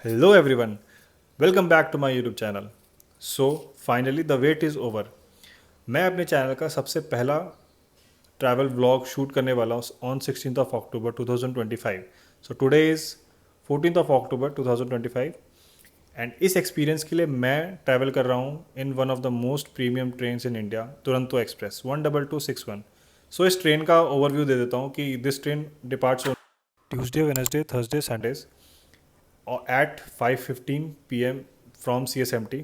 Hello everyone, welcome back to my YouTube channel. So finally the wait is over. मैं अपने channel का सबसे पहला ट्रैवल व्लॉग शूट करने वाला हूँ on 16th of October 2025. So today is 14th of October 2025 and इस experience के लिए मैं ट्रैवल कर रहा हूँ in one of the most premium train in India, Duronto express 12261. सो इस ट्रेन का ओवरव्यू दे देता हूँ कि this train departs Tuesday, Wednesday, Thursday, Sundays at 5:15 p.m. from CSMT,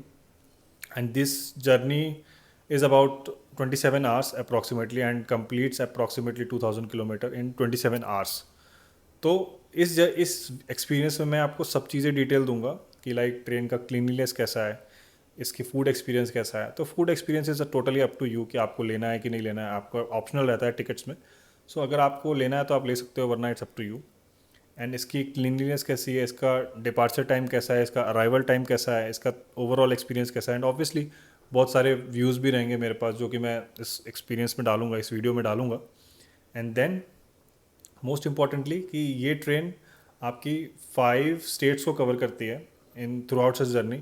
and this journey is about 27 hours approximately and completes approximately 2000 kilometer in 27 hours. तो इस experience में मैं आपको सब चीज़ें डिटेल दूंगा कि लाइक ट्रेन का क्लीनलीनेस कैसा है, इसकी फूड एक्सपीरियंस कैसा है. तो food experience is totally up to you कि आपको लेना है कि नहीं लेना है. आपका ऑप्शनल रहता है टिकट्स में. सो अगर आपको लेना है तो आप ले सकते हो, वरना it's up to you. And इसकी क्लीनलीनेस कैसी है, इसका डिपार्चर टाइम कैसा है, इसका अराइवल टाइम कैसा है, इसका ओवरऑल एक्सपीरियंस कैसा है. एंड ऑब्वियसली बहुत सारे व्यूज़ भी रहेंगे मेरे पास जो कि मैं इस एक्सपीरियंस में डालूंगा, इस वीडियो में डालूंगा. एंड देन मोस्ट इम्पॉर्टेंटली कि ये ट्रेन आपकी 5 स्टेट्स को कवर करती है in throughout such journey.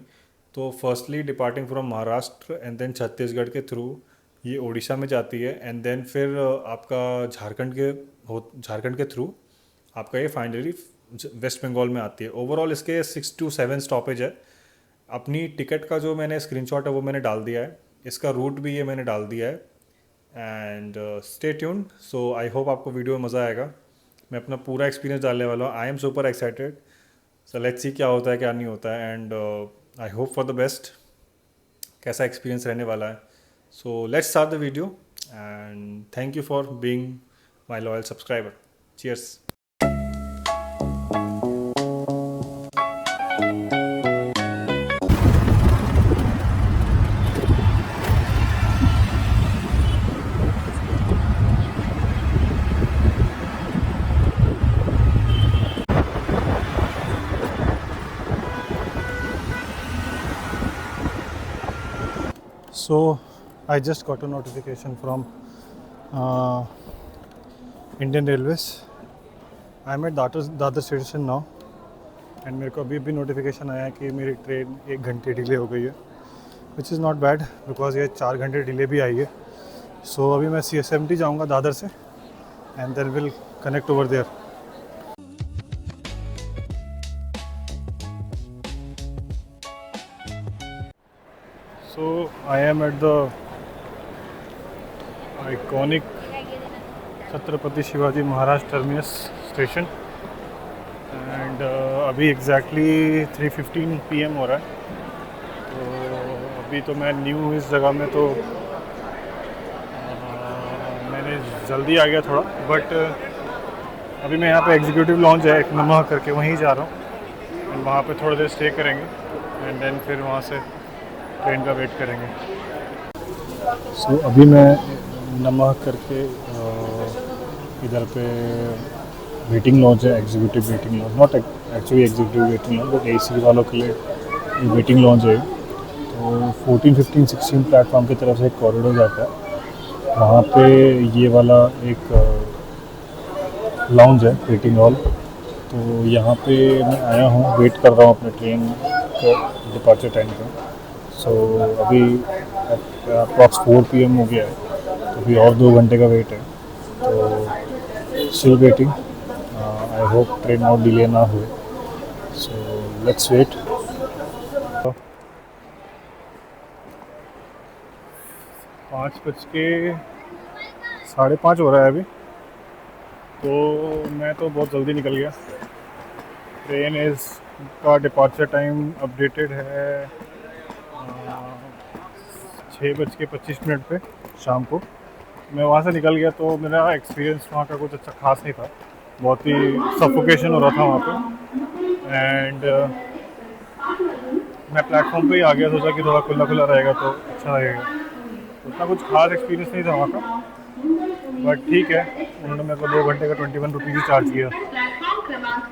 तो firstly departing from Maharashtra and then Chhattisgarh के थ्रू ये उड़ीसा में जाती है. एंड देन फिर आपका झारखंड के थ्रू आपका ये फाइनली वेस्ट बंगाल में आती है. ओवरऑल इसके 6 to 7 स्टॉपेज है. अपनी टिकट का जो मैंने स्क्रीनशॉट है वो मैंने डाल दिया है, इसका रूट भी ये मैंने डाल दिया है. And stay tuned. So I hope आपको वीडियो में मज़ा आएगा. मैं अपना पूरा एक्सपीरियंस डालने वाला हूँ. I am super excited. So let's see क्या होता है क्या नहीं होता है. And I hope for the best. कैसा एक्सपीरियंस रहने वाला है. So let's start the video and thank you for being my loyal subscriber. Cheers. So I just got a notification from Indian Railways. I'm at Dadar station now and मेरे को अभी भी notification आया कि मेरी ट्रेन 1 घंटे डिले हो गई है, which is not bad because ये 4 घंटे डिले भी आई है. सो अभी मैं CSMT जाऊँगा दादर से and then will connect over there. So I am at the iconic Chhatrapati Shivaji Maharaj terminus station and अभी एग्जैक्टली 3:15 PM हो रहा है. तो अभी तो मैं न्यू हूँ इस जगह में, तो मैंने जल्दी आ गया थोड़ा. बट अभी मैं यहाँ पे एग्जीक्यूटिव लॉन्च है एक नमः करके, वहीं जा रहा हूँ एंड वहाँ पे थोड़ी देर स्टे करेंगे एंड देन फिर वहाँ से ट्रेन का वेट करेंगे. सो अभी मैं नमः करके इधर पे वेटिंग लॉन्च है, executive waiting launch, not actually executive waiting launch but AC वालों के लिए वेटिंग लॉन्च है. तो 14, 15, 16 प्लेटफॉर्म की तरफ से एक कॉरिडोर जाता है, वहाँ पे ये वाला एक लॉन्च है, वेटिंग हॉल. तो यहाँ पे मैं आया हूँ, वेट कर रहा हूँ अपने ट्रेन का डिपार्चर टाइम का. सो अभी अप्रॉक्स 4 PM हो गया है, तो अभी और 2 घंटे का वेट है. तो still waiting. I hope train और डिले ना हो. So let's wait. 5:05 हो रहा है अभी. तो मैं तो बहुत जल्दी निकल गया. ट्रेन का डिपार्चर टाइम अपडेटेड है 6:25 पे शाम को. मैं वहाँ से निकल गया तो मेरा एक्सपीरियंस वहाँ का कुछ अच्छा खास नहीं था. बहुत ही सफोकेशन हो रहा था वहाँ पे. एंड मैं प्लेटफॉर्म पे ही आ गया, सोचा कि थोड़ा खुला खुला रहेगा तो अच्छा लगेगा. उतना कुछ खास एक्सपीरियंस नहीं था वहाँ का, बट ठीक है. उन्होंने मेरे को 2 घंटे का 21 रुपीज़ ही चार्ज किया,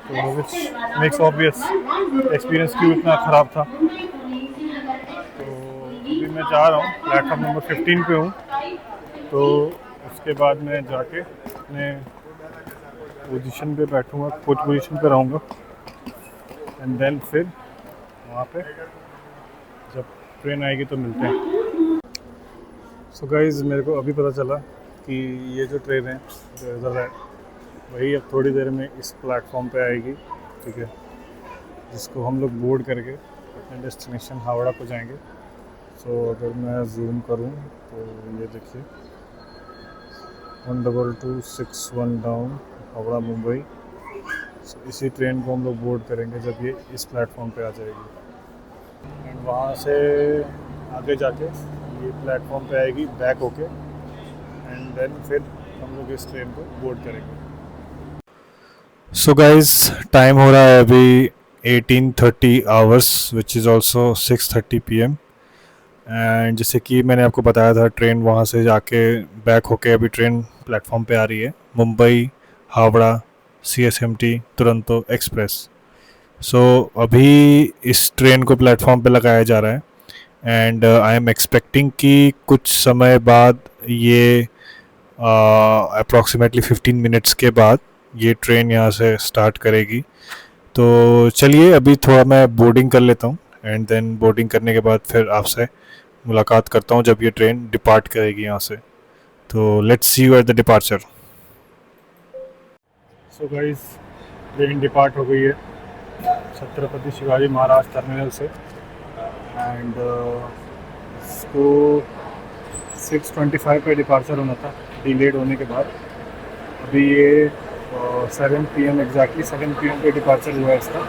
तो विच मेक्स ऑब्वियस एक्सपीरियंस क्यों इतना ख़राब था. तो अभी मैं जा रहा हूँ, प्लेटफॉर्म नंबर 15 पे हूँ. तो उसके बाद मैं जाके अपने पोजीशन पे बैठूँगा, कोच पोजीशन पे रहूँगा एंड देन फिर वहाँ पे जब ट्रेन आएगी तो मिलते हैं। सो गाइज़ मेरे को अभी पता चला कि ये जो ट्रेन है जो इधर है वही अब थोड़ी देर में इस प्लेटफॉर्म पे आएगी, ठीक है, जिसको हम लोग बोर्ड करके अपने डेस्टिनेशन हावड़ा को जाएंगे। सो अगर मैं जूम करूँ तो ये देखिए 12261 डाउन हावड़ा मुंबई। सो इसी ट्रेन को हम लोग बोर्ड करेंगे जब ये इस प्लेटफॉर्म पे आ जाएगी एंड वहाँ से आगे जाके ये प्लेटफॉर्म पे आएगी बैक होके एंड देन फिर हम लोग इस ट्रेन को बोर्ड करेंगे। सो गाइज टाइम हो रहा है अभी 18:30 hours which is also 6:30 PM and जैसे कि मैंने आपको बताया था ट्रेन वहाँ से जाके बैक होके अभी ट्रेन प्लेटफॉर्म पे आ रही है, मुंबई हावड़ा CSMT दुरंतो एक्सप्रेस। सो अभी इस ट्रेन को प्लेटफॉर्म पे लगाया जा रहा है एंड आई एम एक्सपेक्टिंग कि कुछ समय बाद ये अप्रॉक्सीमेटली 15 मिनट्स के बाद ये ट्रेन यहाँ से स्टार्ट करेगी। तो चलिए अभी थोड़ा मैं बोर्डिंग कर लेता हूँ एंड देन बोर्डिंग करने के बाद फिर आपसे मुलाकात करता हूँ जब ये ट्रेन डिपार्ट करेगी यहाँ से। तो let's see you at the departure. So guys train depart हो गई है छत्रपति शिवाजी महाराज टर्मिनल से एंड इसको 6:25 पे डिपार्चर होना था, डिलेड होने के बाद अभी ये 7 PM एग्जैक्टली 7 PM पे डिपार्चर हुआ है इसका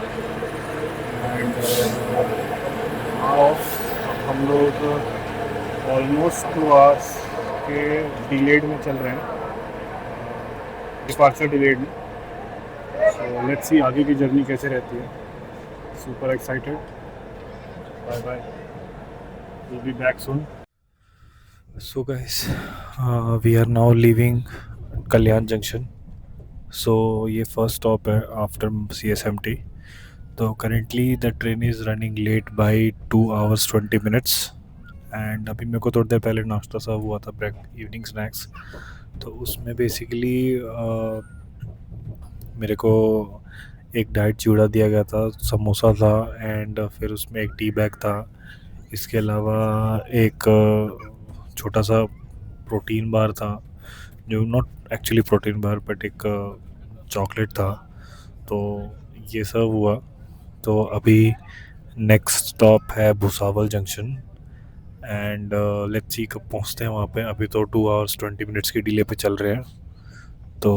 एंड अब हम लोग ऑलमोस्ट 2 आवर्स के डिलेड में चल रहे हैं, डिपार्चर डिलेड में। सो लेट्स सी आगे की जर्नी कैसे रहती है। Super excited. Bye bye, will be back soon. So guys we are now leaving Kalyan junction. So ये फर्स्ट स्टॉप है आफ्टर CSMT। तो currently the train is running late by 2 hours 20 minutes and अभी मेरे को थोड़ी देर पहले नाश्ता सा हुआ था, ब्रेक इवनिंग स्नैक्स। तो उसमें बेसिकली मेरे को एक डाइट चिवड़ा दिया गया था, समोसा था एंड फिर उसमें एक टी बैग था। इसके अलावा एक छोटा सा प्रोटीन बार था, जो not actually protein bar but एक चॉकलेट था। तो ये सब हुआ। तो अभी नेक्स्ट स्टॉप है Bhusawal junction and let's see कब पहुंचते हैं वहाँ पे। अभी तो 2 hours 20 minutes की डिले पे चल रहे हैं। तो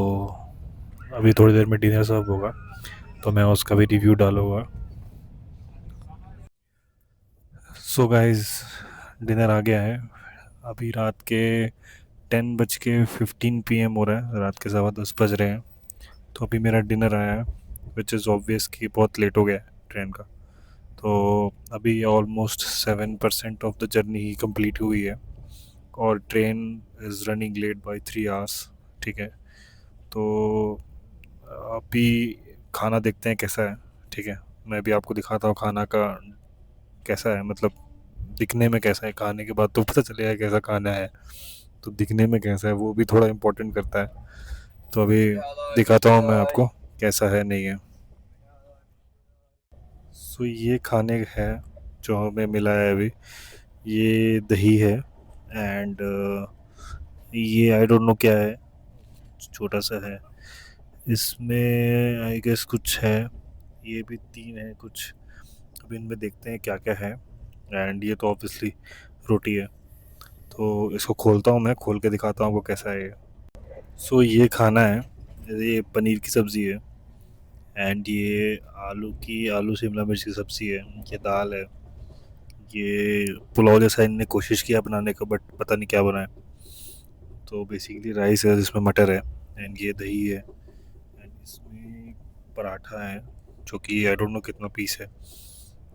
अभी थोड़ी देर में डिनर सर्व होगा तो मैं उसका भी रिव्यू डालूँगा। सो गाइस डिनर आ गया है। अभी रात के 10:15 PM हो रहा है, रात के 10:15 बज रहे हैं। तो अभी मेरा डिनर आया है विच इज़ ऑब्वियस कि बहुत लेट हो गया है ट्रेन का। तो अभी ऑलमोस्ट 7% ऑफ द जर्नी ही कंप्लीट हुई है और train is running late by 3 hours, ठीक है। तो अभी खाना देखते हैं कैसा है, ठीक है। मैं भी आपको दिखाता हूँ खाना का कैसा है, मतलब दिखने में कैसा है, खाने के बाद तो पता चलेगा कैसा खाना है। तो दिखने में कैसा है वो भी थोड़ा इम्पोर्टेंट करता है। तो अभी दिखाता हूँ मैं आपको कैसा है नहीं है। सो ये खाने है जो हमें मिला है अभी। ये दही है एंड ये आई डोंट नो क्या है, छोटा सा है। इसमें आई गेस कुछ है, ये भी 3 है कुछ। अभी इनमें देखते हैं क्या क्या है एंड ये तो ऑब्वियसली रोटी है। तो इसको खोलता हूँ, मैं खोल के दिखाता हूँ आपको कैसा है ये। सो ये खाना है, ये पनीर की सब्ज़ी है एंड ये आलू शिमला मिर्च की सब्ज़ी है। ये दाल है, ये पुलाव जैसा इनने कोशिश किया बनाने का बट पता नहीं क्या बना है। तो बेसिकली राइस है जिसमें मटर है एंड ये दही है एंड इसमें पराठा है जो कि आई डोंट नो कितना पीस है।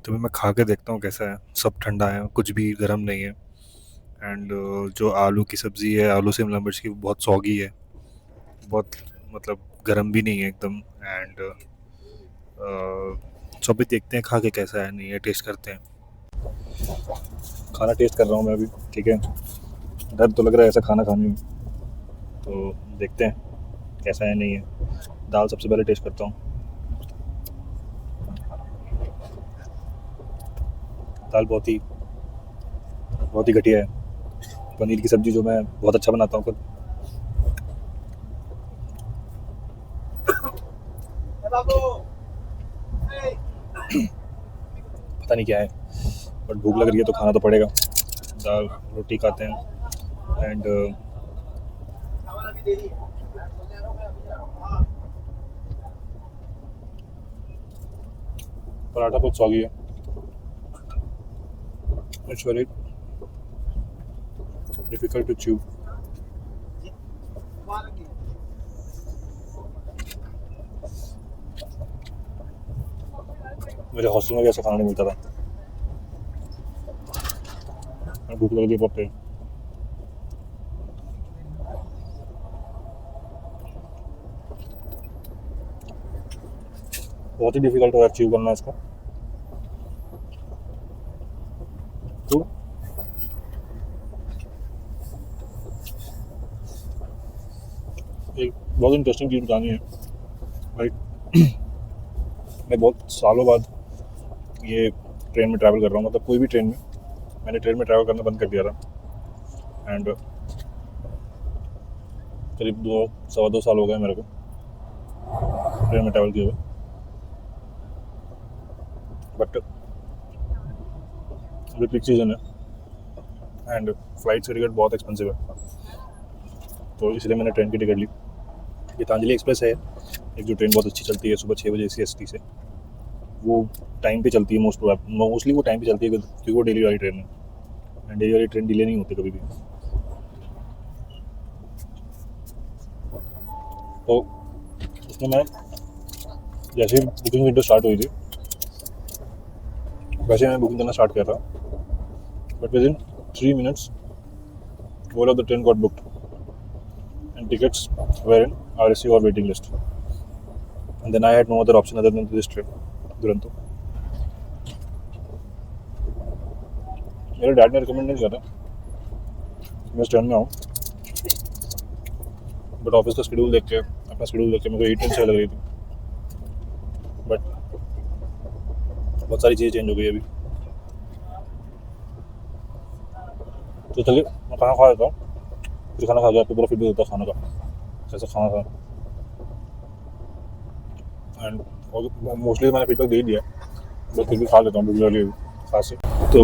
तो मैं खा के देखता हूँ कैसा है। सब ठंडा है, कुछ भी गर्म नहीं है एंड जो आलू की सब्ज़ी है आलू शिमला मिर्च की बहुत सौगी है, बहुत मतलब गर्म भी नहीं है एकदम। एंड सो अभी देखते हैं खा के कैसा है नहीं है, टेस्ट करते हैं। खाना टेस्ट कर रहा हूँ मैं अभी, ठीक है। डर तो लग रहा है ऐसा खाना खाने में, तो देखते हैं कैसा है नहीं है। दाल सबसे पहले टेस्ट करता हूँ। दाल बहुत ही घटिया है। पनीर की सब्ज़ी जो मैं बहुत अच्छा बनाता हूँ खुद, पता नहीं क्या है, बट भूख लग रही है तो खाना तो पड़ेगा। दाल रोटी खाते हैं एंड पराठा बहुत सॉगी है। It's very difficult to chew. मेरे हॉस्टल में भी ऐसा खाना नहीं मिलता था। भूख लग रही है बहुत तेज। बहुत ही डिफिकल्ट है अचीव करना इसको। तो एक बहुत इंटरेस्टिंग चीज़ बतानी है भाई। मैं बहुत सालों बाद ये ट्रेन में ट्रैवल कर रहा हूँ, मतलब कोई भी ट्रेन में। मैंने ट्रेन में ट्रैवल करना बंद कर दिया था एंड करीब 2 सवा 2 साल हो गए मेरे को ट्रेन में ट्रैवल किए हुए। बट अभी पीक सीजन है एंड फ्लाइट की टिकट बहुत एक्सपेंसिव है, तो इसलिए मैंने ट्रेन की टिकट ली। गीतांजलि एक्सप्रेस है एक जो ट्रेन बहुत अच्छी चलती है सुबह 6 बजे CST से। वो टाइम पे चलती है मोस्टली वो टाइम पे चलती है क्योंकि वो डेली वाली ट्रेन है एंड डेली वाली ट्रेन डिले नहीं होती कभी भी। तो उसमें मैं जैसे ही बुकिंग विंडो स्टार्ट हुई थी वैसे मैंने बुकिंग करना स्टार्ट किया था, but with in 3 minutes all of the train got booked and tickets were in RSC or waiting list, and then I had no other option other than this train Duronto. मेरे dad ने recommend नहीं किया था मैं इस train में आऊँ, but office का शेड्यूल देख के अपना शेड्यूल देख के मेरे को 8 ट्रेन सही लग रही थी। बट बहुत सारी चीज़ें चेंज हो गई अभी। तो चलिए मैं खाना खा लेता हूँ, फिर खाना खा के आपको पूरा फीडबैक देता हूँ खाना का कैसा खाना था। एंड मोस्टली मैंने फीडबैक दे ही दिया, बट फिर भी खा लेता हूँ भूख लग रही है खास से। तो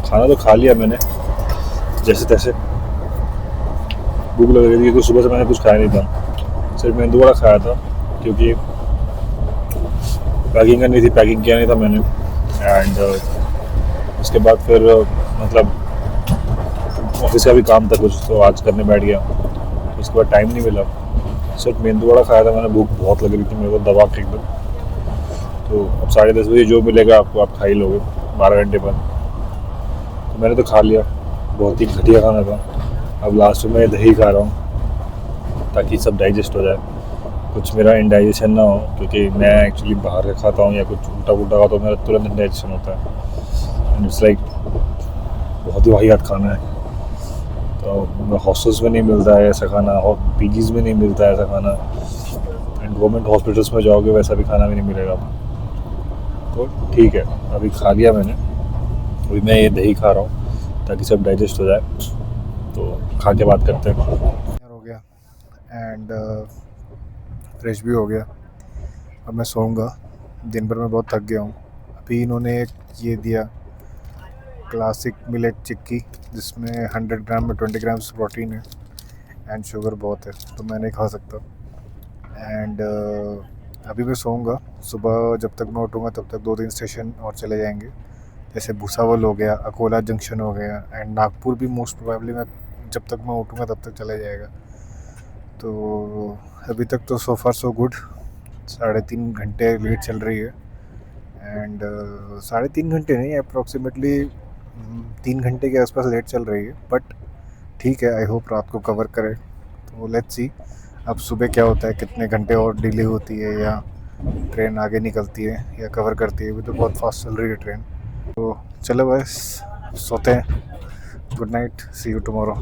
खाना तो खा लिया मैंने जैसे तैसे। भूख लग रही थी क्योंकि सुबह से मैंने कुछ खाया नहीं था, सिर्फ मेंदू वड़ा खाया था क्योंकि पैकिंग करनी थी, पैकिंग किया नहीं था मैंने। एंड उसके बाद फिर मतलब ऑफिस का भी काम था कुछ, तो आज करने बैठ गया। उसके बाद टाइम नहीं मिला, सिर्फ मेंदू वड़ा खाया था मैंने। भूख बहुत लग रही थी मेरे को दबा के एकदम। तो अब 10:30 बजे जो मिलेगा आपको आप खा ही लोगे 12 घंटे बाद। तो मैंने तो खा लिया, बहुत ही घटिया खाना था। अब लास्ट में मैं दही खा रहा हूँ ताकि सब डाइजेस्ट हो जाए, कुछ मेरा इंडाइजेशन ना हो, क्योंकि मैं एक्चुअली बाहर का खाता हूँ या कुछ उल्टा पुल्टा खाता हूँ मेरा तुरंत इंडाइजेशन होता है एंड इट्स लाइक बहुत ही वाहियात खाना है। तो हॉस्टल्स में नहीं मिलता है ऐसा खाना और PGs में नहीं मिलता है ऐसा खाना एंड गवर्नमेंट हॉस्पिटल्स में जाओगे वैसा भी खाना भी नहीं मिलेगा। तो ठीक है, अभी खा लिया मैंने, अभी मैं ये दही खा रहा हूँ ताकि सब डाइजेस्ट हो जाए। तो खा के बात करते हैं। हो गया एंड फ्रेश भी हो गया। अब मैं सोऊंगा, दिन भर में बहुत थक गया हूँ। अभी इन्होंने एक ये दिया क्लासिक मिलेट चिक्की जिसमें 100 ग्राम में 20 ग्राम्स प्रोटीन है एंड शुगर बहुत है, तो मैं नहीं खा सकता। एंड अभी मैं सोऊंगा, सुबह जब तक मैं उठूँगा तब तक 2-3 स्टेशन और चले जाएंगे, जैसे भूसावल हो गया, अकोला जंक्शन हो गया एंड नागपुर भी मोस्ट प्रोबेबली मैं जब तक मैं उठूँगा तब तक चला जाएगा। तो अभी तक तो सो फार सो गुड। 3.5 घंटे लेट चल रही है एंड 3.5 घंटे नहीं, अप्रॉक्सीमेटली 3 घंटे के आसपास लेट चल रही है, बट ठीक है। आई होप रात को कवर करे, तो लेट्स सी अब सुबह क्या होता है, कितने घंटे और डिले होती है या ट्रेन आगे निकलती है या कवर करती है। अभी तो बहुत फास्ट चल रही है ट्रेन। तो चलो बस सोते हैं। Good night, see you tomorrow.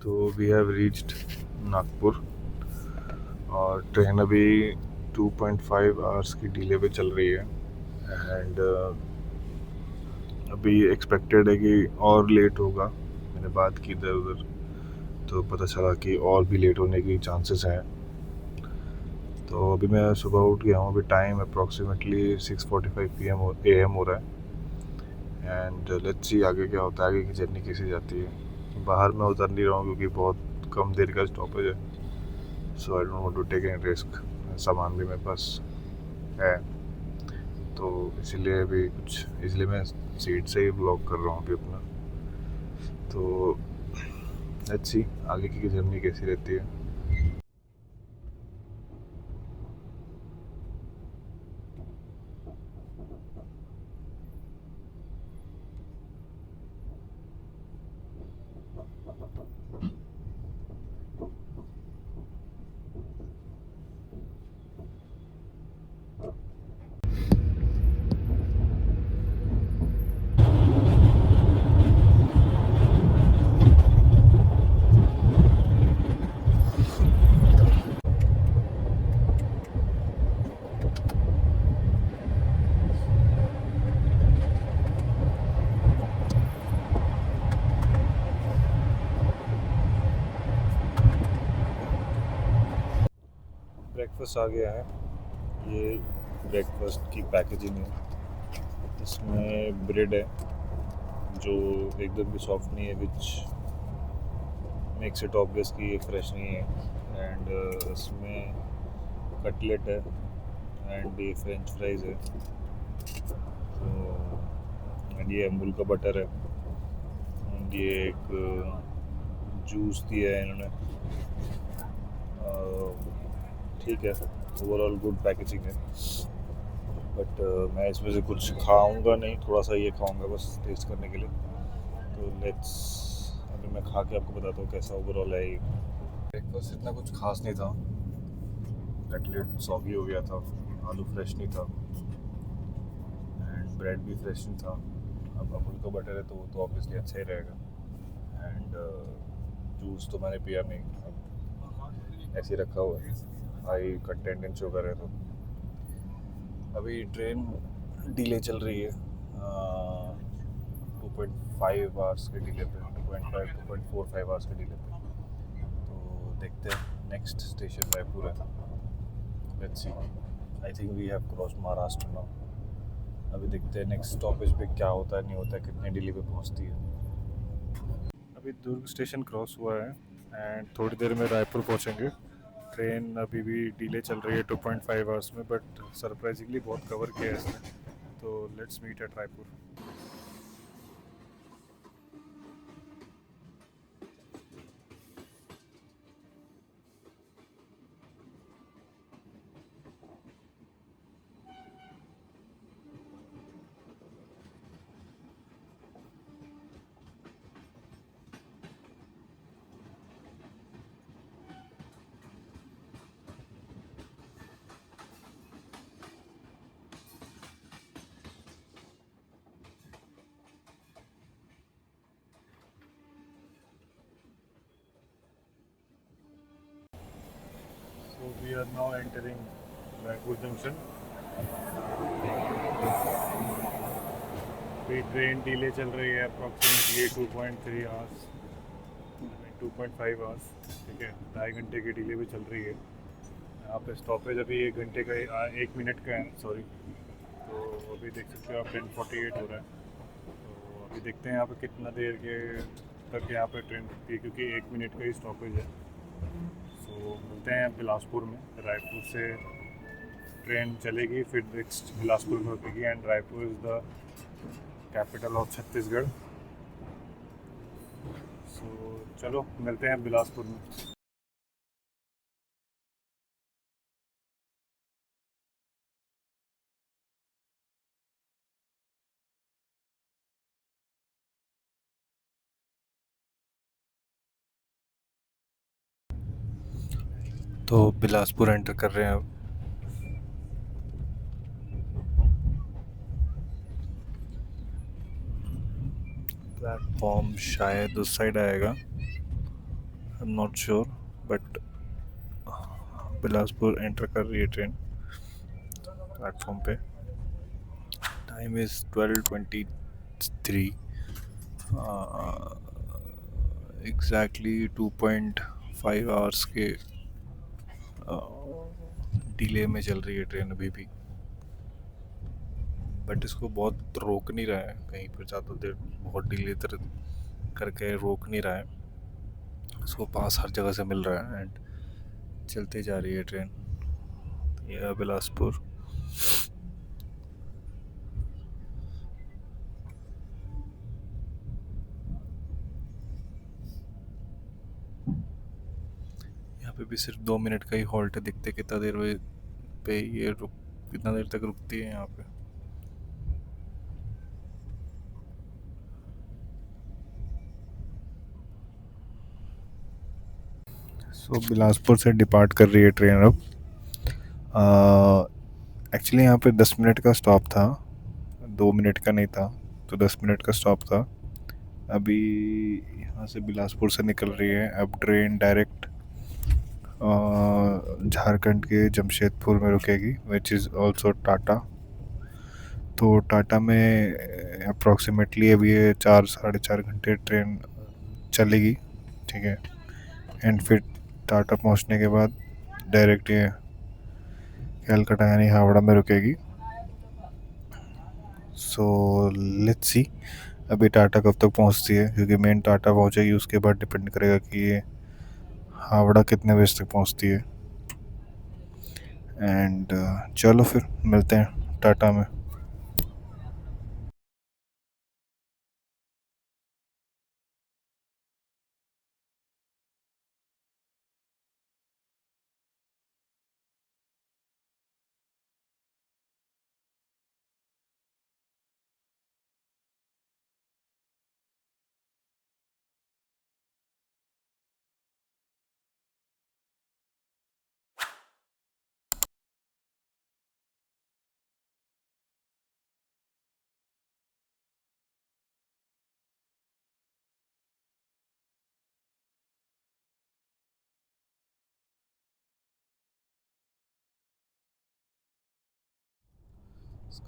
तो वी हैव रीच्ड नागपुर और ट्रेन अभी 2.5 आवर्स की डिले पे चल रही है एंड अभी एक्सपेक्टेड है कि और लेट होगा। मैंने बात की इधर उधर तो पता चला कि और भी लेट होने की चांसेस हैं। तो अभी मैं सुबह उठ गया हूँ। अभी टाइम अप्रॉक्सीमेटली 6:45 PM AM हो रहा है एंड लेट्स सी आगे क्या होता है, आगे की जर्नी कैसी जाती है। बाहर मैं उतर नहीं रहा हूँ क्योंकि बहुत कम देर का स्टॉपेज है, so I don't want to take any risk. सामान भी मेरे पास है तो इसलिए मैं सीट से ही ब्लॉक कर रहा हूँ अभी अपना। तो लेट्स सी आगे की जर्नी कैसी रहती है। ब्रेकफास्ट आ गया है। ये ब्रेकफास्ट की पैकेजिंग है। इसमें ब्रेड है जो एकदम भी सॉफ्ट नहीं है, विच मेक्स इट ऑब्वियस कि ये फ्रेश नहीं है। एंड इसमें कटलेट है एंड ये फ्रेंच फ्राइज है। तो एंड ये अमूल का बटर है एंड ये एक जूस दिया है इन्होंने। ठीक है, ओवरऑल गुड पैकेजिंग है बट मैं इसमें से कुछ खाऊंगा नहीं, थोड़ा सा ये खाऊंगा बस टेस्ट करने के लिए। तो लेट्स अभी मैं खा के आपको बताता हूँ कैसा ओवरऑल है। ब्रेकफास्ट इतना कुछ खास नहीं था। कटलेट सॉगी हो गया था, आलू फ्रेश नहीं था एंड ब्रेड भी फ्रेश नहीं था। अब अमूल का बटर है तो वो तो ऑब्वियसली अच्छा ही रहेगा। एंड जूस तो मैंने पिया नहीं, अब ऐसे ही रखा हुआ है, हाई कंटेंट इन शुगर है। तो अभी ट्रेन डिले चल रही है 2.5 आवर्स के डिले पे, 2.45 आवर्स के डिले पे। तो देखते हैं, नेक्स्ट स्टेशन रायपुर है। Let's see, I think we have crossed Maharashtra now. अभी देखते हैं नेक्स्ट स्टॉपेज पे क्या होता है नहीं होता है, कितने डिले पे पहुंचती है। अभी दुर्ग स्टेशन क्रॉस हुआ है एंड थोड़ी देर में रायपुर पहुंचेंगे। ट्रेन अभी भी डिले चल रही है 2.5 आवर्स में, बट सरप्राइजिंगली बहुत कवर किया है इसने। तो let's meet at Raipur. So we are now entering Raipur junction. अभी ट्रेन डिले चल रही है अप्रॉक्सीमेटली 2.3 आवर्स, 2.5 आवर्स। ठीक है, 2.5 घंटे की डिले भी चल रही है। यहाँ पे स्टॉपेज अभी 1 घंटे का 1 मिनट का है, सॉरी। तो अभी देख सकते हो आप 10:48 हो रहा है। तो अभी देखते हैं यहाँ पे कितना देर के तक यहाँ पे ट्रेन रुकती है, क्योंकि 1 मिनट का ही स्टॉपेज है। तो मिलते हैं बिलासपुर में। रायपुर से ट्रेन चलेगी, फिर नेक्स्ट बिलासपुर में रुकेगी and Raipur is the capital of Chhattisgarh. So चलो मिलते हैं बिलासपुर में। तो बिलासपुर एंटर कर रहे हैं अब। प्लेटफॉर्म शायद उस साइड आएगा। Am not sure, but Bilaspur enter कर रही है ट्रेन प्लेटफॉर्म पे। Time is 12:23। एग्जैक्टली 2.5 आवर्स के डिले में चल रही है ट्रेन अभी भी, बट इसको बहुत रोक नहीं रहा है कहीं पर ज़्यादा देर बहुत डिले करके रोक नहीं रहा है। इसको पास हर जगह से मिल रहा है एंड चलती जा रही है ट्रेन। यह बिलासपुर। यहाँ पे भी सिर्फ 2 मिनट का ही हॉल्ट है, दिखते कितना देर पे ये रुक कितना देर तक रुकती है यहाँ पे। सो बिलासपुर से डिपार्ट कर रही है ट्रेन अब। एक्चुअली यहाँ पे 10 मिनट का स्टॉप था, 2 मिनट का नहीं था, तो 10 मिनट का स्टॉप था। अभी यहाँ से बिलासपुर से निकल रही है अब ट्रेन डायरेक्ट झारखंड के जमशेदपुर में रुकेगी, विच इज़ ऑल्सो टाटा। तो टाटा में अप्रॉक्सीमेटली अभी ये 4 साढ़े 4 घंटे ट्रेन चलेगी, ठीक है। एंड फिर टाटा पहुंचने के बाद डायरेक्ट ये कलकत्ता यानी हावड़ा में रुकेगी। सो लेट्स सी अभी टाटा कब तक पहुंचती है, क्योंकि मेन टाटा पहुंचेगी, उसके बाद डिपेंड करेगा कि ये हावड़ा कितने बजे तक पहुंचती है। एंड चलो फिर मिलते हैं टाटा में।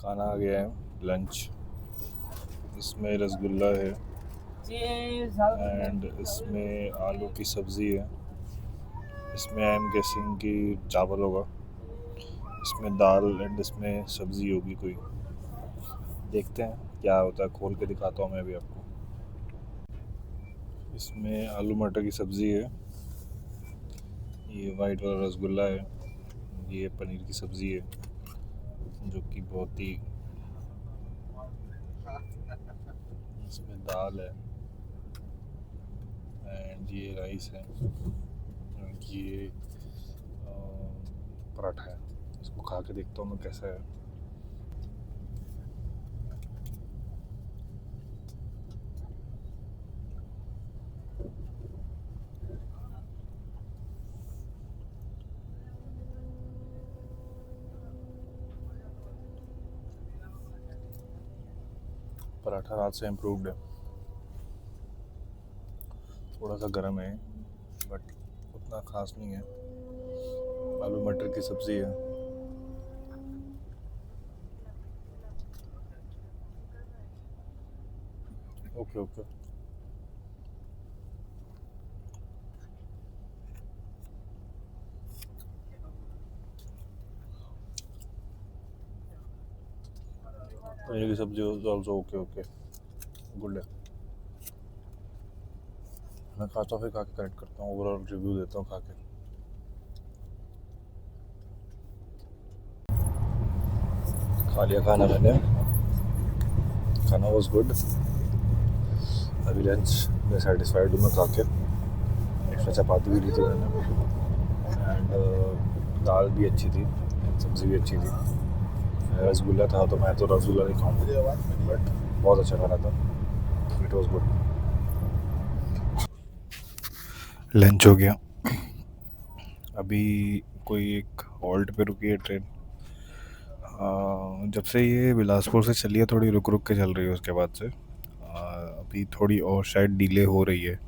खाना आ गया है, लंच। इसमें रसगुल्ला है एंड इसमें आलू की सब्ज़ी है। इसमें आई एम गेसिंग कि चावल होगा, इसमें दाल एंड इसमें सब्ज़ी होगी कोई। देखते हैं क्या होता है, खोल के दिखाता हूँ मैं भी आपको। इसमें आलू मटर की सब्ज़ी है, ये वाइट वाला रसगुल्ला है, ये पनीर की सब्ज़ी है जो कि बहुत ही, इसमें दाल है एंड ये राइस है एंड ये पराठा है। इसको खा के देखता हूँ मैं कैसा है। पराठा रात से इम्प्रूव्ड है, थोड़ा सा गर्म है बट उतना खास नहीं है। आलू मटर की सब्ज़ी है। Okay okay. पनीर की सब्ज़ी ऑल्सो ओके ओके, गुड है। मैं खाता हूँ फिर खा के करेक्ट करता हूँ, ओवरऑल रिव्यू देता हूँ खा के। खा लिया खाना मैंने, खाना वॉज गुड। अभी लंच में सेटिस्फाइड हूँ मैं खा के। एक्स्ट्रा चपाती भी ली थी मैंने एंड दाल भी अच्छी थी, सब्ज़ी भी अच्छी थी। रसगुल्ला था तो मैं तो रसगुल्ला नहीं खाऊंगा, बट बहुत अच्छा खाना था, इट वॉज गुड। लंच हो गया, अभी कोई एक हॉल्ट पे रुकी है ट्रेन। जब से ये बिलासपुर से चली है थोड़ी रुक रुक के चल रही है, उसके बाद से अभी थोड़ी और शायद डिले हो रही है।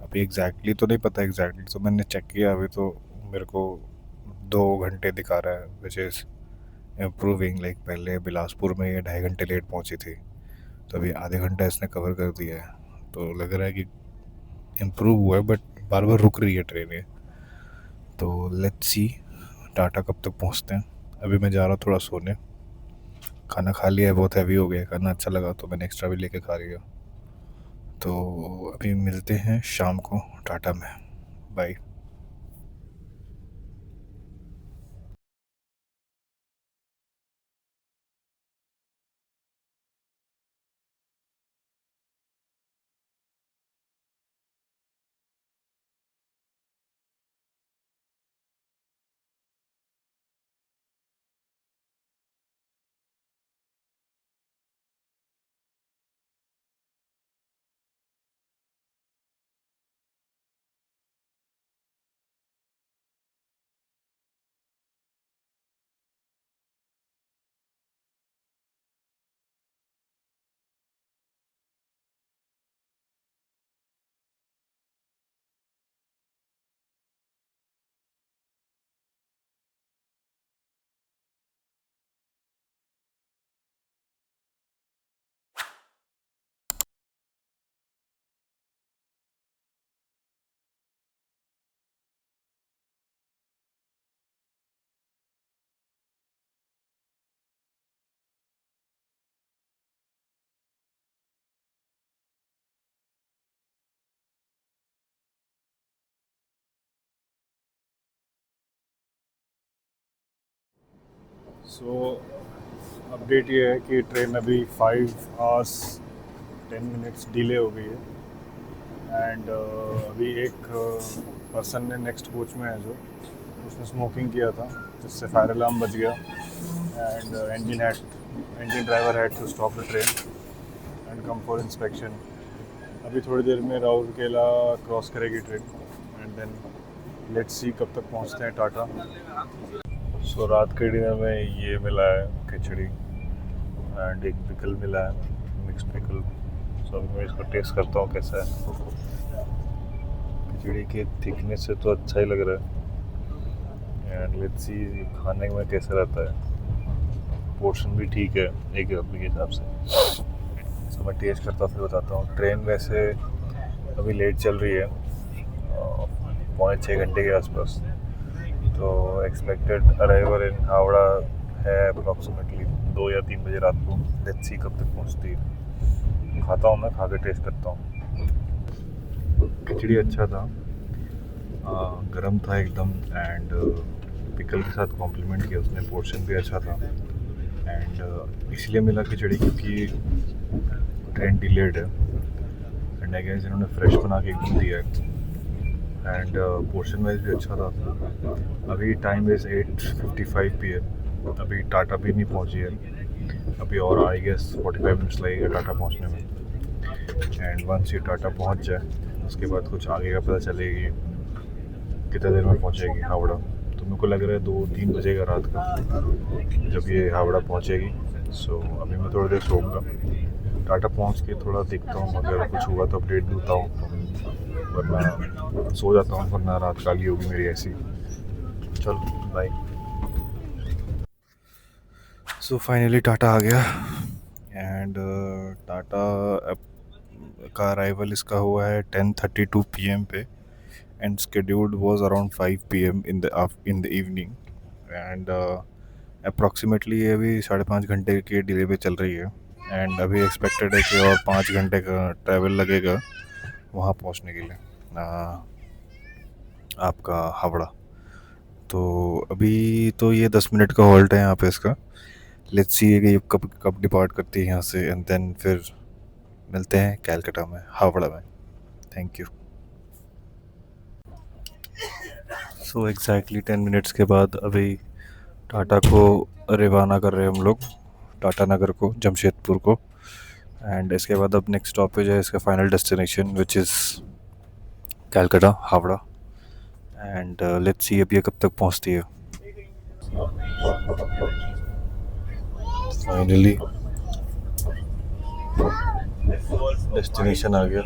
अभी एग्जैक्टली तो नहीं पता, एग्जैक्टली तो मैंने चेक किया अभी तो मेरे को 2 घंटे दिखा रहा है, विच इज़ इम्प्रूविंग। लाइक पहले बिलासपुर में ये 2.5 घंटे लेट पहुंची थी, तो अभी आधे घंटा इसने कवर कर दिया है, तो लग रहा है कि इम्प्रूव हुआ है, बट बार बार रुक रही है ट्रेन ये। तो लेट्स सी टाटा कब तक पहुंचते हैं। अभी मैं जा रहा हूँ थोड़ा सोने, खाना खा लिया है, बहुत हैवी हो गया, खाना अच्छा लगा तो मैंने एक्स्ट्रा भी लेके खा लिया। तो अभी मिलते हैं शाम को टाटा में, बाय। सो अपडेट ये है कि ट्रेन अभी 5 आवर्स 10 मिनट्स डिले हो गई है। एंड अभी एक पर्सन ने नेक्स्ट कोच में है जो उसने स्मोकिंग किया था, जिससे फायर अलार्म बज गया। And engine driver had to stop the train and come for inspection. अभी थोड़ी देर में राउरकेला क्रॉस करेगी train and then let's see कब तक पहुंचते हैं टाटा। सो रात के डिनर में ये मिला है खिचड़ी एंड एक पिकल मिला है, मिक्स्ड पिकल। सो अभी मैं इसको टेस्ट करता हूँ कैसा है। खिचड़ी के थिकनेस से तो अच्छा ही लग रहा है एंड लेट्स सी खाने में कैसा रहता है। पोर्शन भी ठीक है एक आदमी के हिसाब से। सो मैं टेस्ट करता हूँ फिर बताता हूँ। ट्रेन वैसे अभी लेट चल रही है, 5.5 घंटे के आसपास। तो एक्सपेक्टेड अराइवल इन हावड़ा है अप्रॉक्सीमेटली 2 या 3 बजे रात को। लेट्स सी कब तक पहुँचती है। खाता हूँ मैं, खा के टेस्ट करता हूँ। खिचड़ी अच्छा था, गरम था एकदम एंड पिकल के साथ कॉम्प्लीमेंट किया उसने। पोर्शन भी अच्छा था एंड इसलिए मिला खिचड़ी क्योंकि ट्रेन डिलेड है एंड आई गेस इन्होंने फ्रेश बना के एकदम दिया है एंड पोर्शन वाइज भी अच्छा था। अभी टाइम इज़ 8:55 PM। अभी टाटा भी नहीं पहुंची है अभी, और आई गेस 45 मिनट्स लगेगा टाटा पहुंचने में। एंड वंस ये टाटा पहुंच जाए उसके बाद कुछ आगे का पता चलेगी कितना देर में पहुंचेगी हावड़ा। तो मेरे को लग रहा है 2-3 बजेगा रात का जब ये हावड़ा पहुंचेगी। सो अभी मैं थोड़ी देर सोऊंगा, टाटा पहुंच के थोड़ा देखता हूँ, अगर कुछ हुआ तो अपडेट देता हूँ, वरना सो जाता हूँ, वरना रात काली होगी मेरी ऐसी। चल बाय। सो फाइनली टाटा आ गया एंड टाटा का अराइवल इसका हुआ है 10:32 PM पे and scheduled was around 5 PM in the evening and approximately ये अभी 5.5 घंटे के डिले पे चल रही है एंड अभी एक्सपेक्टेड है कि और 5 घंटे का ट्रैवल लगेगा वहाँ पहुँचने के लिए आपका हावड़ा। तो अभी तो ये 10 मिनट का हॉल्ट है यहाँ पे इसका। लेट्स सी कि ये कब कब डिपार्ट करती है यहाँ से एंड देन फिर मिलते हैं कैलकाटा में, हावड़ा में। Thank you. So exactly 10 minutes के बाद अभी टाटा को रवाना कर रहे हैं हम लोग, टाटा नगर को, जमशेदपुर को। एंड इसके बाद अब नेक्स्ट स्टॉपेज है इसका final destination which is Calcutta Howrah. And let's see अब ये कब तक पहुंचती है। फाइनली डेस्टिनेशन आ गया,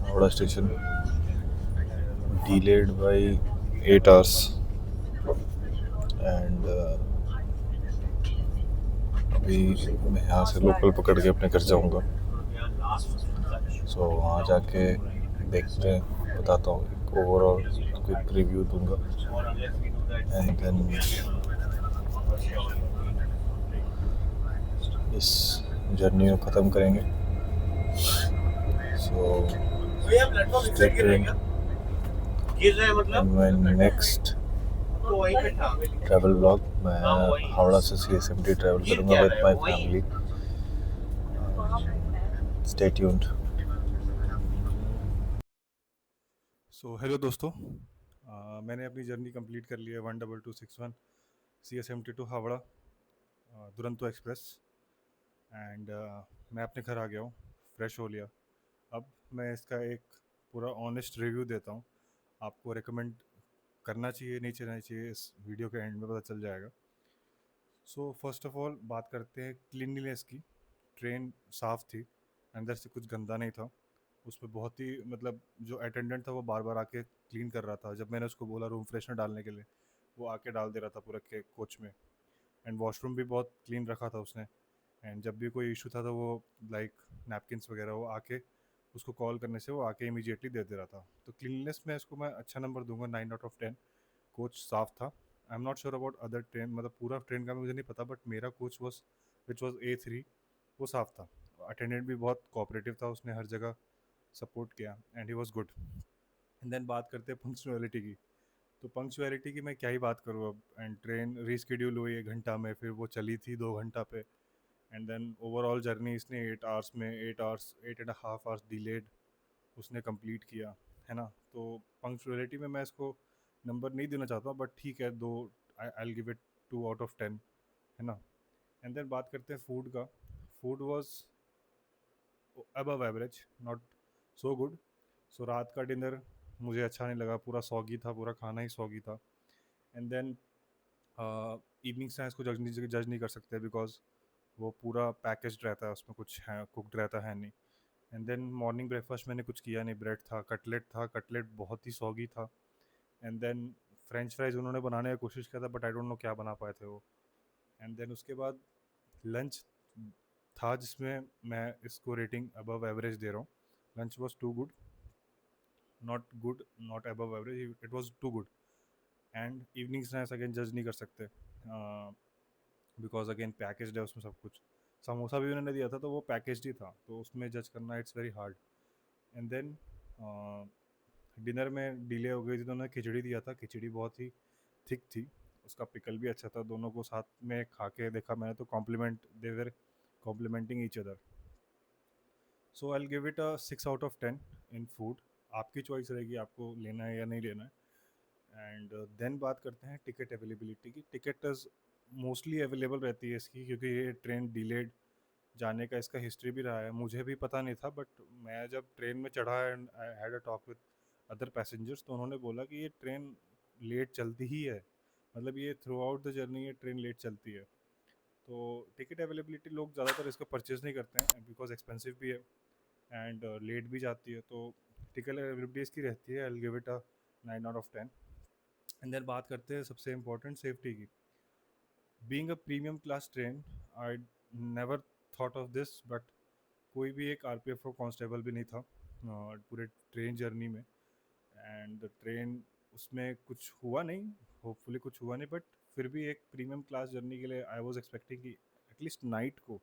Howrah station. delayed by 8 hours. And अभी मैं यहाँ से लोकल पकड़ के अपने घर जाऊँगा. सो वहाँ जाके देखते हैं, बताता हूँ, एक ओवरऑल क्विक रिव्यू दूंगा. एंड देन इस जर्नी को ख़त्म करेंगे. So stay tuned in my next travel vlog. मैं हावड़ा से CSMT ट्रैवल करूँगा with my family. Stay tuned. So hello दोस्तों, मैंने अपनी जर्नी कंप्लीट कर ली है 12261 CSMT to Howrah Duronto express. And मैं अपने घर आ गया हूँ, फ्रेश हो लिया. अब मैं इसका एक पूरा ऑनेस्ट रिव्यू देता हूँ. आपको रेकमेंड करना चाहिए नहीं करना चाहिए इस वीडियो के एंड में पता चल जाएगा. सो फर्स्ट ऑफ ऑल बात करते हैं क्लीनलीनेस की. ट्रेन साफ़ थी, अंदर से कुछ गंदा नहीं था. उसमें बहुत ही मतलब जो अटेंडेंट था वो बार बार आके क्लीन कर रहा था. जब मैंने उसको बोला रूम फ्रेशनर डालने के लिए, वो आके डाल दे रहा था पूरा के कोच में. एंड वॉशरूम भी बहुत क्लीन रखा था उसने. एंड जब भी कोई इशू था तो वो लाइक नैपकिन्स वगैरह वो आके उसको कॉल करने से वो आके इमीडिएटली दे दे रहा था. तो क्लीननेस में इसको मैं अच्छा नंबर दूंगा, 9 आउट ऑफ 10. कोच साफ था. I am not sure about other train, मतलब पूरा ट्रेन का मुझे नहीं पता, बट मेरा coach was which was A3, वो साफ था. अटेंडेंट भी बहुत कोऑपरेटिव था, उसने हर जगह सपोर्ट किया and he was good. And then बात करते हैं पंक्चुअलिटी की. तो पंक्चुअलिटी की मैं क्या ही बात करूँ अब. एंड ट्रेन रीस्केड्यूल हुई 1 घंटा में, फिर वो चली थी 2 घंटा पे. एंड देन ओवरऑल जर्नी इसने 8 आवर्स में 8 आवर्स 8.5 आवर्स डिलेड उसने कंप्लीट किया, है ना. तो पंक्चुअलिटी में मैं इसको नंबर नहीं देना चाहता हूँ, बट ठीक है, though I I give it 2 out of 10, है ना. एंड देन बात करते हैं फूड का. Food was above average, not so good. So रात का डिनर मुझे अच्छा नहीं लगा, पूरा सॉगी था, पूरा खाना ही सॉगी था. एंड देन इवनिंग स्नैक्स को जज नहीं कर सकते, बिकॉज वो पूरा पैकेज्ड रहता है, उसमें कुछ है कुकड रहता है नहीं. एंड देन मॉर्निंग ब्रेकफास्ट मैंने कुछ किया नहीं. ब्रेड था, कटलेट बहुत ही सॉगी था. एंड देन फ्रेंच फ्राइज उन्होंने बनाने की कोशिश किया था, बट आई डोंट नो क्या बना पाए थे वो. एंड देन उसके बाद लंच था, जिसमें मैं इसको रेटिंग अबव एवरेज दे रहा हूँ. Lunch was too good, not good, not above average, it was too good. And evening snacks again जज नहीं कर सकते, बिकॉज अगेन पैकेज्ड है उसमें सब कुछ. समोसा भी उन्होंने दिया था तो वो पैकेज्ड ही था, तो उसमें जज करना it's very hard. And then dinner में डिले हो गई थी, तो उन्होंने खिचड़ी दिया था. खिचड़ी बहुत ही थिक थी, उसका पिकल भी अच्छा था. दोनों को साथ में खा के देखा मैंने, तो complement they were complementing each other. So I give it 6 out of 10 in food. आपकी चॉइस रहेगी आपको लेना है या नहीं लेना है. एंड देन बात करते हैं टिकट अवेलेबिलिटी की. टिकट मोस्टली अवेलेबल रहती है इसकी, क्योंकि ये ट्रेन डिलेड जाने का इसका हिस्ट्री भी रहा है. मुझे भी पता नहीं था, बट मैं जब ट्रेन में चढ़ा and I had a talk with other passengers, तो उन्होंने बोला कि ये ट्रेन लेट चलती ही है. मतलब ये थ्रू आउट द जर्नी ये ट्रेन लेट चलती है. तो टिकट अवेलेबिलिटी लोग ज़्यादातर इसको परचेज़ नहीं करते हैं, बिकॉज एक्सपेंसिव भी है एंड लेट भी जाती है. तो टिकट अवेलेबिलिटी इसकी रहती है. I give it a 9 out of 10. And then बात करते हैं सबसे इम्पोर्टेंट सेफ्टी की. Being a premium class train, I never thought of this, but कोई भी एक RPF का कांस्टेबल भी नहीं था पूरे ट्रेन जर्नी में. एंड ट्रेन उसमें कुछ हुआ नहीं, होपफुली कुछ हुआ नहीं, बट फिर भी एक प्रीमियम क्लास जर्नी के लिए आई वाज एक्सपेक्टिंग कि एटलीस्ट नाइट को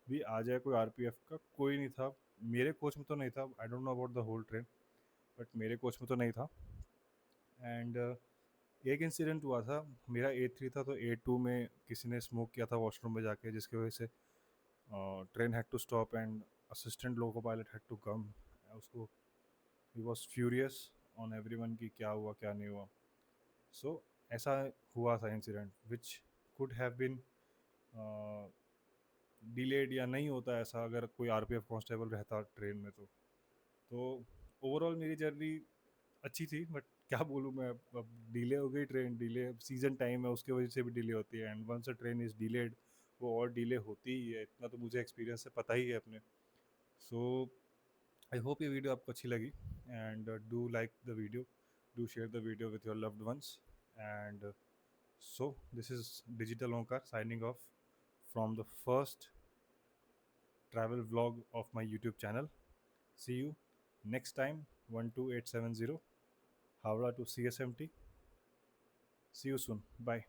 भी आ जाए कोई RPF का. कोई नहीं था. मेरे कोच में तो नहीं था, I don't know about the whole train, but मेरे कोच में तो नहीं था. एंड एक इंसिडेंट हुआ था. मेरा A3 था, तो A2 में किसी ने स्मोक किया था वॉशरूम में जाके, जिसकी वजह से train had to stop and assistant loco pilot had to come. उसको ही वॉज फ्यूरियस ऑन एवरीवन कि क्या हुआ क्या नहीं हुआ. सो ऐसा हुआ था incident, which could have been delayed, या नहीं होता ऐसा अगर कोई RPF कांस्टेबल रहता ट्रेन में. तो ओवरऑल मेरी जर्नी अच्छी थी, बट क्या बोलूँ मैं. अब डिले हो गई ट्रेन, डिले सीज़न टाइम है उसके वजह से भी डिले होती है. And once a train is delayed, वो और डिले होती ही है. इतना तो मुझे एक्सपीरियंस से पता ही है अपने. सो आई होप ये वीडियो आपको अच्छी लगी, and do like the video. Do share the video with your loved ones. And so, this is Digital Onkar signing off from the first travel vlog of my YouTube channel. See you next time. 12870 Howrah to CSMT. See you soon. Bye.